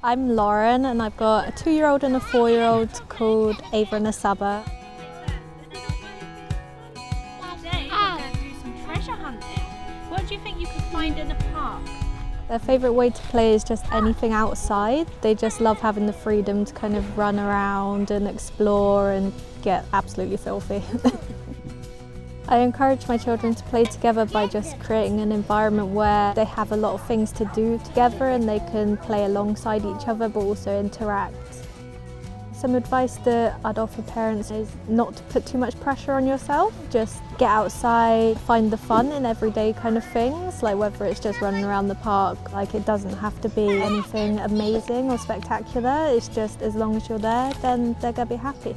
I'm Lauren and I've got a 2-year-old and a 4-year-old called Ava and Asaba. Today we're going to do some treasure hunting. What do you think you could find in a park? Their favourite way to play is just anything outside. They just love having the freedom to kind of run around and explore and get absolutely filthy. I encourage my children to play together by just creating an environment where they have a lot of things to do together and they can play alongside each other but also interact. Some advice that I'd offer parents is not to put too much pressure on yourself. Just get outside, find the fun in everyday kind of things, like whether it's just running around the park. Like, it doesn't have to be anything amazing or spectacular. It's just as long as you're there, then they're going to be happy.